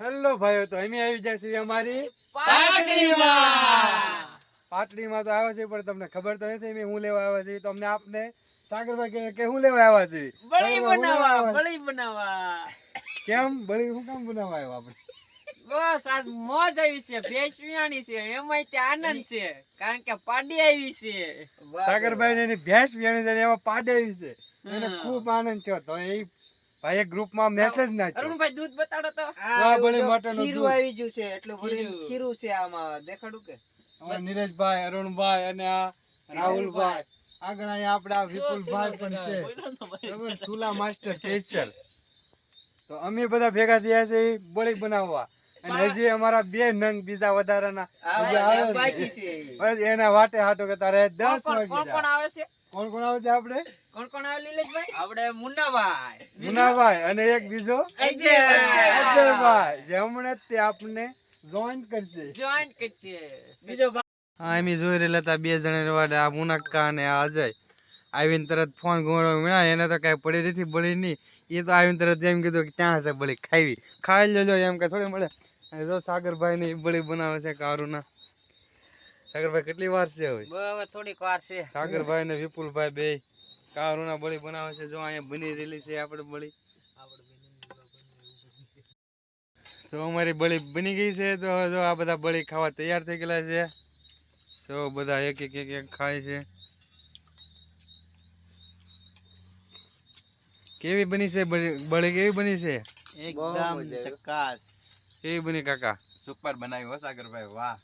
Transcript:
Hello ભાઈઓ, તો અમે આવી જાય છે અમારી પાટડીમાં તો આવ્યો છે, પણ તમને ખબર તો નથી અમે હું લેવા આવ્યા છે. તો અમને આપને સાગરભાઈ કે હું લેવા આવ્યા છે? બળી બનાવવા કેમ બળી હું કામ બનાવવા આવ્યા આપણે? બસ આજ મોજ આવી છે, ભેંસ વિયાણી છે, એમાંય તે આનંદ છે કારણ કે પાડી આવી છે. સાગરભાઈ ને એની ભેંસ વિયાણી છે, એમાં પાડે આવી છે, એને ખૂબ આનંદ થયો. તો એ ભાઈ ગ્રુપમાં મેસેજ નાખ્યો. અરુણભાઈ દૂધ બતાડો તો. વાહ, બળી માટનું ખીરું દૂધ. આવી ગયું છે, એટલું ભરીને ખીરું છે. આમાં દેખાડું કે નીરજભાઈ, અરુણભાઈ અને આ રાહુલભાઈ, આગળ અહીંયા આપડા વિપુલભાઈ પણ છે, બરાબર, ચૂલા માસ્ટર સ્પેશિયલ. તો અમે બધા ભેગા થયા છે બળી બનાવવા, અને હજી અમારા 2 નંગ બીજા વધારાના હજી આવે બાકી છે. છે. બસ એના વાટે હાટો કે તારે 10 કોણ વાગી કોણ જાય. આવે છે? કોણ આવે છે આપણે? કોણ આવે લીલેશભાઈ? આપણે મુન્નાભાઈ, મુનાભાઈ અને એક બીજો અજયભાઈ, જે હમણાં જ તે આપને જોઈન કરશે. જોઈન્ટ કરશે. બીજો હા, એમ જોઈ રહેલા હતા 2 જણા વાડે, આ મુનક્કા અને આ અજય. આવીને તરત ફોન ઘોડો મળ્યા, એને તો કઈ પડી નથી બળી નહીં. એ તો આવીને તરત એમ કીધું કે ત્યાં હશે બળી, ખાઈ લેજો એમ કે થોડી મળે. અને જો સાગરભાઈ ની બળી બનાવે છે કારુના. સાગરભાઈ કેટલી વાર છે હવે? હવે થોડીક વાર છે. સાગરભાઈ ને વિપુલભાઈ બે કારુના બળી બનાવે છે. જો અહીંયા બની રહેલી છે આપણે બળી. તો અમારી બળી બની ગઈ છે. તો જો આ બધા બળી ખાવા તૈયાર થઈ ગયેલા છે. તો બધા એક એક ખાય છે. કેવી બની છે બળી? કેવી બની છે? એકદમ ચકાસ. કેવી બની કાકા? સુપર બનાવ્યો સાગરભાઈ, વાહ.